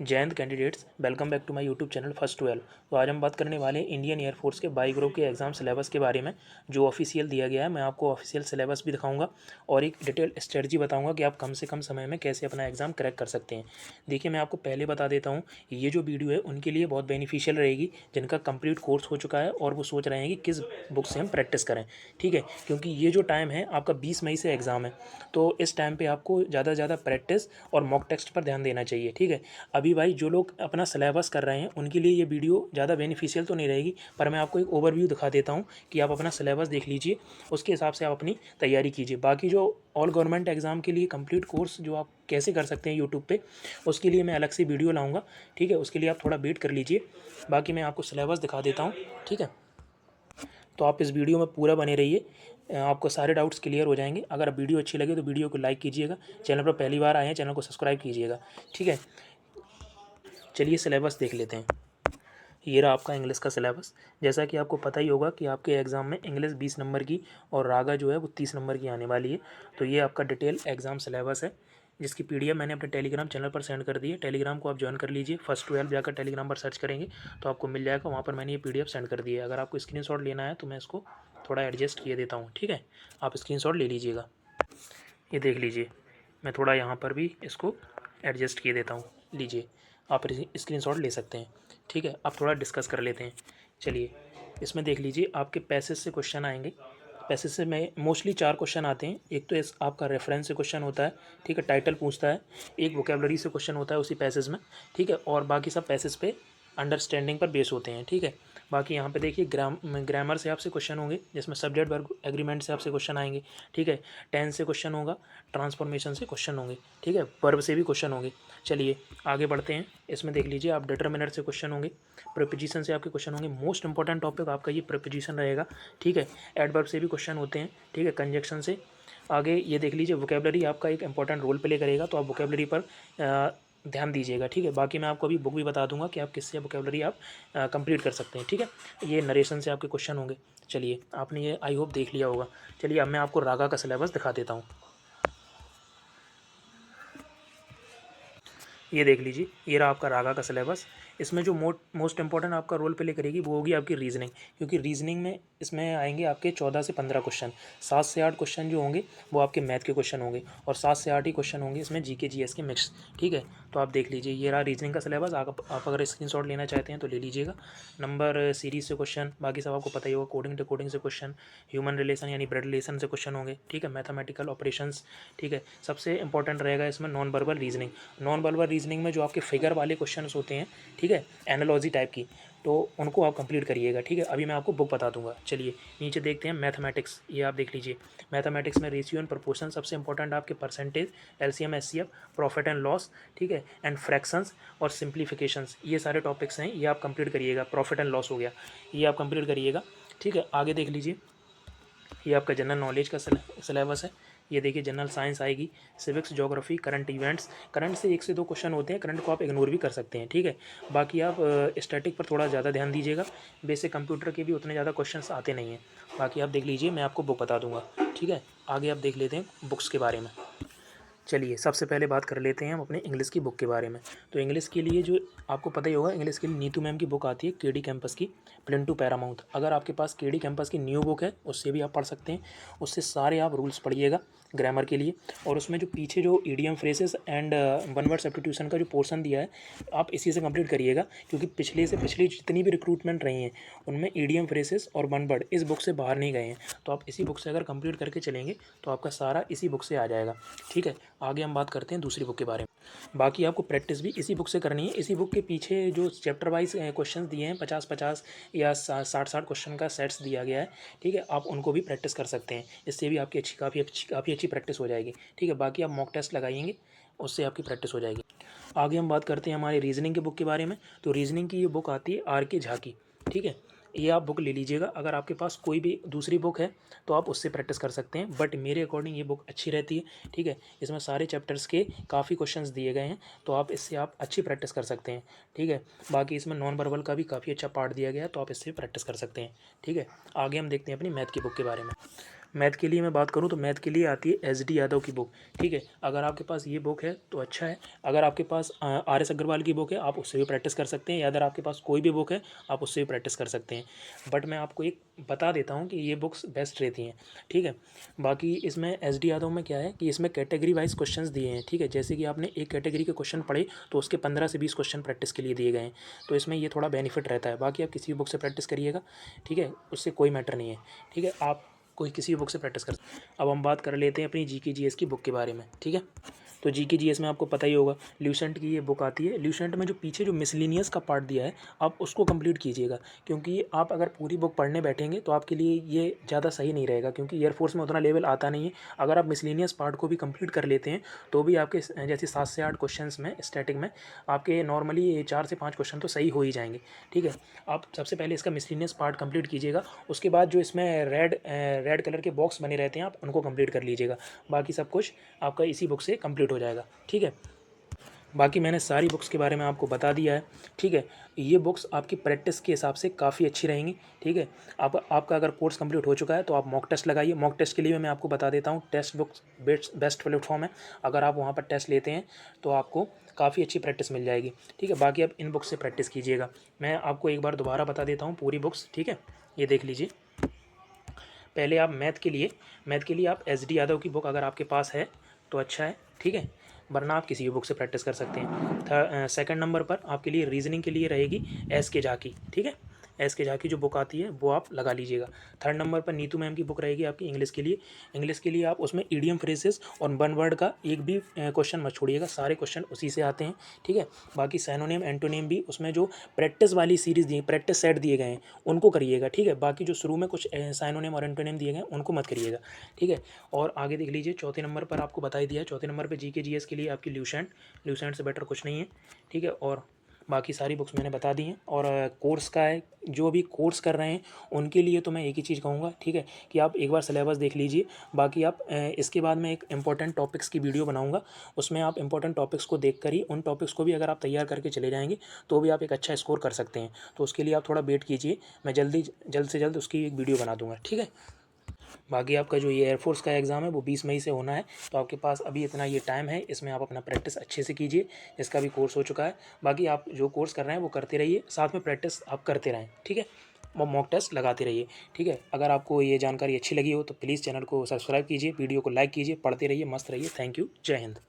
जय हिंद candidates, welcome back to my YouTube channel first 12। तो आज हम बात करने वाले हैं इंडियन एयरफोर्स के बाई ग्रुप के एग्ज़ाम सिलेबस के बारे में, जो ऑफिशियल दिया गया है। मैं आपको ऑफिशियल सिलेबस भी दिखाऊंगा और एक डिटेल स्ट्रेटजी बताऊंगा कि आप कम से कम समय में कैसे अपना एग्ज़ाम क्रैक कर सकते हैं। देखिए, मैं आपको पहले बता देता हूँ, ये जो वीडियो है उनके लिए बहुत बेनिफिशियल रहेगी जिनका कंप्लीट कोर्स हो चुका है और वो सोच रहे हैं कि किस बुक से हम प्रैक्टिस करें। ठीक है, क्योंकि ये जो टाइम है आपका 20 मई से एग्ज़ाम है, तो इस टाइम पर आपको ज़्यादा से ज़्यादा प्रैक्टिस और मॉक टेस्ट पर ध्यान देना चाहिए। ठीक है, अभी भाई जो लोग अपना सिलेबस कर रहे हैं उनके लिए ये वीडियो ज़्यादा बेनिफिशियल तो नहीं रहेगी, पर मैं आपको एक ओवरव्यू दिखा देता हूँ कि आप अपना सिलेबस देख लीजिए, उसके हिसाब से आप अपनी तैयारी कीजिए। बाकी जो ऑल गवर्नमेंट एग्ज़ाम के लिए कंप्लीट कोर्स जो आप कैसे कर सकते हैं यूट्यूब पे, उसके लिए मैं अलग से वीडियो लाऊंगा। ठीक है, उसके लिए आप थोड़ा वेट कर लीजिए। बाकी मैं आपको सिलेबस दिखा देता हूँ। ठीक है, तो आप इस वीडियो में पूरा बने रहिए, आपको सारे डाउट्स क्लियर हो जाएंगे। अगर वीडियो अच्छी लगे तो वीडियो को लाइक कीजिएगा, चैनल पर पहली बार आए हैं चैनल को सब्सक्राइब कीजिएगा। ठीक है, चलिए सिलेबस देख लेते हैं। ये रहा आपका इंग्लिश का सिलेबस। जैसा कि आपको पता ही होगा कि आपके एग्ज़ाम में इंग्लिश 20 नंबर की और रागा जो है वो 30 नंबर की आने वाली है। तो ये आपका डिटेल एग्ज़ाम सिलेबस है, जिसकी पीडीएफ मैंने अपने टेलीग्राम चैनल पर सेंड कर दी है। टेलीग्राम को आप ज्वाइन कर लीजिए। फर्स्ट 12 जाकर टेलीग्राम पर सर्च करेंगे तो आपको मिल जाएगा, वहाँ पर मैंने ये पीडीएफ सेंड कर दी है। अगर आपको स्क्रीनशॉट लेना है तो मैं इसको थोड़ा एडजस्ट किए देता हूँ। ठीक है, आप स्क्रीनशॉट ले लीजिएगा। ये देख लीजिए, मैं थोड़ा यहाँ पर भी इसको एडजस्ट किए देता हूँ। लीजिए, आप स्क्रीनशॉट ले सकते हैं। ठीक है, आप थोड़ा डिस्कस कर लेते हैं। चलिए, इसमें देख लीजिए आपके पैसेज से क्वेश्चन आएंगे। पैसेज से में मोस्टली 4 क्वेश्चन आते हैं। एक तो इस आपका रेफरेंस से क्वेश्चन होता है। ठीक है, टाइटल पूछता है। एक वोकेबलरी से क्वेश्चन होता है उसी पैसेज में। ठीक है, और बाकी सब पैसेज पे अंडरस्टैंडिंग पर बेस होते हैं। ठीक है, बाकी यहाँ पे देखिए ग्रामर से आपसे क्वेश्चन होंगे, जिसमें सब्जेक्ट वर्ब एग्रीमेंट से आपसे क्वेश्चन आएंगे। ठीक है, टेंस से क्वेश्चन होगा, ट्रांसफॉर्मेशन से क्वेश्चन होंगे। ठीक है, वर्ब से भी क्वेश्चन होंगे। चलिए आगे बढ़ते हैं। इसमें देख लीजिए आप डिटरमिनर से क्वेश्चन होंगे, प्रीपोजिशन से आपके क्वेश्चन होंगे। मोस्ट इंपॉर्टेंट टॉपिक आपका ये प्रीपोजिशन रहेगा। ठीक है, एडवर्ब से भी क्वेश्चन होते हैं। ठीक है, कंजक्शन से। आगे ये देख लीजिए वोकेबलरी आपका एक इंपॉर्टेंट रोल प्ले करेगा, तो आप वोकेबलरी पर ध्यान दीजिएगा। ठीक है, बाकी मैं आपको अभी बुक भी बता दूंगा कि आप किससे वोकेबलरी आप कंप्लीट कर सकते हैं। ठीक है, ये नरेशन से आपके क्वेश्चन होंगे। चलिए, आपने ये आई होप देख लिया होगा। चलिए अब मैं आपको रागा का सिलेबस दिखा देता हूँ। ये देख लीजिए, ये रहा आपका रागा का सिलेबस। इसमें जो मोस्ट इंपॉर्टेंट आपका रोल प्ले करेगी वो होगी आपकी रीजनिंग, क्योंकि रीजनिंग में इसमें आएंगे आपके 14 से 15 क्वेश्चन। 7 से 8 क्वेश्चन जो होंगे वो आपके मैथ के क्वेश्चन होंगे, और 7 से 8 ही क्वेश्चन होंगे इसमें जीके जीएस के मिक्स। ठीक है, तो आप देख लीजिए, ये रहा रीजनिंग का सिलेबस। आप अगर स्क्रीनशॉट लेना चाहते हैं तो ले लीजिएगा। नंबर सीरीज से क्वेश्चन, बाकी सब आपको पता ही होगा। कोडिंग डिकोडिंग से क्वेश्चन, ह्यूमन रिलेशन यानी ब्लड रिलेशन से क्वेश्चन होंगे। ठीक है, मैथमेटिकल ऑपरेशंस। ठीक है, सबसे इंपॉर्टेंट रहेगा इसमें non verbal reasoning. Non verbal reasoning में जो आपके फिगर वाले क्वेश्चंस होते हैं, ठीक है, एनालॉजी टाइप की, तो उनको आप कंप्लीट करिएगा। ठीक है, अभी मैं आपको बुक बता दूंगा। चलिए नीचे देखते हैं मैथमेटिक्स। ये आप देख लीजिए, मैथमेटिक्स में रेशियो एंड प्रोपोर्शन सबसे इंपॉर्टेंट आपके percentage, LCM HCF, profit and loss. ठीक है, एंड फ्रैक्शंस और सिंप्लीफिकेशंस, ये सारे टॉपिक्स हैं, ये आप कंप्लीट करिएगा। प्रॉफिट एंड लॉस हो गया, ये आप कंप्लीट करिएगा। ठीक है, आगे देख लीजिए, ये आपका जनरल नॉलेज का सिलेबस है। ये देखिए, जनरल साइंस आएगी, civics, geography, current events. Current से 1 से 2 क्वेश्चन होते हैं, करंट को आप इग्नोर भी कर सकते हैं। ठीक है, बाकी आप स्टैटिक पर थोड़ा ज़्यादा ध्यान दीजिएगा। बेसिक कंप्यूटर के भी उतने ज़्यादा क्वेश्चंस आते नहीं हैं। बाकी आप देख लीजिए, मैं आपको बुक बता दूंगा। ठीक है, आगे आप देख लेते हैं बुक्स के बारे में। चलिए सबसे पहले बात कर लेते हैं हम अपने इंग्लिश की बुक के बारे में। तो इंग्लिश के लिए जो आपको पता ही होगा, इंग्लिश के लिए नीतू मैम की बुक आती है केडी कैंपस की, प्लेन टू पैरामाउंट। अगर आपके पास केडी कैंपस की न्यू बुक है उससे भी आप पढ़ सकते हैं। उससे सारे आप रूल्स पढ़िएगा ग्रामर के लिए, और उसमें जो पीछे जो idiom phrases and one word substitution का जो पोर्शन दिया है, आप इसी से कंप्लीट करिएगा। क्योंकि पिछले से पिछली जितनी भी रिक्रूटमेंट रही हैं उनमें ईडियम फ्रेसेस और वन वर्ड इस बुक से बाहर नहीं गए हैं। तो आप इसी बुक से अगर कंप्लीट करके चलेंगे तो आपका सारा इसी बुक से आ जाएगा। ठीक है, आगे हम बात करते हैं दूसरी बुक के बारे में। बाकी आपको प्रैक्टिस भी इसी बुक से करनी है। इसी बुक के पीछे जो चैप्टर वाइज क्वेश्चंस दिए हैं, 50-50 या 60-60 क्वेश्चन का सेट्स दिया गया है। ठीक है, आप उनको भी प्रैक्टिस कर सकते हैं। इससे भी आपकी काफ़ी अच्छी प्रैक्टिस हो जाएगी। ठीक है, बाकी आप मॉक टेस्ट लगाएंगे, उससे आपकी प्रैक्टिस हो जाएगी। आगे हम बात करते हैं हमारे रीजनिंग के बुक के बारे में। तो रीजनिंग की ये बुक आती है आर के झा की। ठीक है, ये आप बुक ले लीजिएगा। अगर आपके पास कोई भी दूसरी बुक है तो आप उससे प्रैक्टिस कर सकते हैं, बट मेरे अकॉर्डिंग ये बुक अच्छी रहती है। ठीक है, इसमें सारे चैप्टर्स के काफ़ी क्वेश्चंस दिए गए हैं, तो आप इससे आप अच्छी प्रैक्टिस कर सकते हैं। ठीक है, बाकी इसमें नॉन वर्बल का भी काफ़ी अच्छा पार्ट दिया गया है, तो आप इससे प्रैक्टिस कर सकते हैं। ठीक है, आगे हम देखते हैं अपनी मैथ की बुक के बारे में। मैथ के लिए मैं बात करूँ तो मैथ के लिए आती है एस डी यादव की बुक, ठीक है। अगर आपके पास ये बुक है तो अच्छा है। अगर आपके पास आर एस अग्रवाल की बुक है आप उससे भी प्रैक्टिस कर सकते हैं, या अगर आपके पास कोई भी बुक है आप उससे भी प्रैक्टिस कर सकते हैं। बट मैं आपको एक बता देता हूँ कि ये बुक्स बेस्ट रहती हैं, ठीक है। बाकी इसमें एस डी यादव में क्या है कि इसमें कैटेगरी वाइज क्वेश्चंस दिए हैं, ठीक है। जैसे कि आपने एक कैटेगरी के क्वेश्चन पढ़े तो उसके 15 से 20 क्वेश्चन प्रैक्टिस के लिए दिए गए हैं, तो इसमें ये थोड़ा बेनिफिट रहता है। बाकी आप किसी भी बुक से प्रैक्टिस करिएगा, ठीक है, उससे कोई मैटर नहीं है, ठीक है। आप कोई किसी भी बुक से प्रैक्टिस कर। अब हम बात कर लेते हैं अपनी जी के जी एस की बुक के बारे में, ठीक है। तो जी के जी एस में आपको पता ही होगा ल्यूसेंट की ये बुक आती है। ल्यूसेंट में जो पीछे जो मिसलिनियस का पार्ट दिया है आप उसको कंप्लीट कीजिएगा, क्योंकि आप अगर पूरी बुक पढ़ने बैठेंगे तो आपके लिए ये ज़्यादा सही नहीं रहेगा, क्योंकि एयरफोर्स में उतना लेवल आता नहीं है। अगर आप मिसलिनियस पार्ट को भी कंप्लीट कर लेते हैं तो भी आपके जैसे 7 से 8 क्वेश्चन में स्टैटिक में आपके नॉर्मली 4 से 5 क्वेश्चन तो सही हो ही जाएंगे, ठीक है। आप सबसे पहले इसका मिसलिनियस पार्ट कंप्लीट कीजिएगा, उसके बाद जो इसमें रेड कलर के बॉक्स बने रहते हैं आप उनको कंप्लीट कर लीजिएगा। बाकी सब कुछ आपका इसी बुक से कंप्लीट हो जाएगा, ठीक है। बाकी मैंने सारी बुक्स के बारे में आपको बता दिया है, ठीक है। ये बुक्स आपकी प्रैक्टिस के हिसाब से काफ़ी अच्छी रहेंगी, ठीक है। आपका अगर कोर्स कंप्लीट हो चुका है तो आप मॉक टेस्ट लगाइए। मॉक टेस्ट के लिए मैं आपको बता देता हूँ, टेस्ट बुक्स बेस्ट प्लेटफॉर्म है। अगर आप वहाँ पर टेस्ट लेते हैं तो आपको काफ़ी अच्छी प्रैक्टिस मिल जाएगी, ठीक है। बाकी आप इन बुक्स से प्रैक्टिस कीजिएगा। मैं आपको एक बार दोबारा बता देता हूँ पूरी बुक्स, ठीक है। ये देख लीजिए। पहले आप मैथ के लिए आप एस डी यादव की बुक अगर आपके पास है तो अच्छा है, ठीक है, वरना आप किसी भी बुक से प्रैक्टिस कर सकते हैं। सेकंड नंबर पर आपके लिए रीजनिंग के लिए रहेगी एस के झा की, ठीक है। एस के झा की जो बुक आती है वो आप लगा लीजिएगा। थर्ड नंबर पर नीतू मैम की बुक रहेगी आपकी इंग्लिश के लिए आप उसमें ईडियम फ्रेजेस और वन वर्ड का एक भी क्वेश्चन मत छोड़िएगा, सारे क्वेश्चन उसी से आते हैं, ठीक है। बाकी सैनोनिम एंटोनिम भी उसमें जो प्रैक्टिस वाली सीरीज़ दी प्रैक्टिस सेट दिए गए हैं उनको करिएगा, ठीक है। बाकी जो शुरू में कुछ साइनोनिम और एंटोनिम दिए गए हैं उनको मत करिएगा, ठीक है। और आगे देख लीजिए, चौथे नंबर पर आपको बता ही दिया है, चौथे नंबर पर जी के जी एस के लिए आपकी ल्यूसेंट से बेटर कुछ नहीं है, ठीक है। और बाकी सारी बुक्स मैंने बता दी हैं। और कोर्स का है, जो भी कोर्स कर रहे हैं उनके लिए तो मैं एक ही चीज़ कहूँगा, ठीक है, कि आप एक बार सिलेबस देख लीजिए। बाकी आप इसके बाद मैं एक इंपॉर्टेंट टॉपिक्स की वीडियो बनाऊँगा, उसमें आप इंपॉर्टेंट टॉपिक्स को देख कर ही उन टॉपिक्स को भी अगर आप तैयार करके चले जाएंगे तो भी आप एक अच्छा स्कोर कर सकते हैं। तो उसके लिए आप थोड़ा वेट कीजिए, मैं जल्द से जल्द उसकी एक वीडियो बना दूँगा, ठीक है। बाकी आपका जो ये एयरफोर्स का एग्ज़ाम है वो 20 मई से होना है, तो आपके पास अभी इतना ये टाइम है, इसमें आप अपना प्रैक्टिस अच्छे से कीजिए। इसका भी कोर्स हो चुका है। बाकी आप जो कोर्स कर रहे हैं वो करते रहिए, साथ में प्रैक्टिस आप करते रहें, ठीक है। मॉक टेस्ट लगाते रहिए, ठीक है। अगर आपको ये जानकारी अच्छी लगी हो तो प्लीज़ चैनल को सब्सक्राइब कीजिए, वीडियो को लाइक कीजिए, पढ़ते रहिए, मस्त रहिए। थैंक यू, जय हिंद।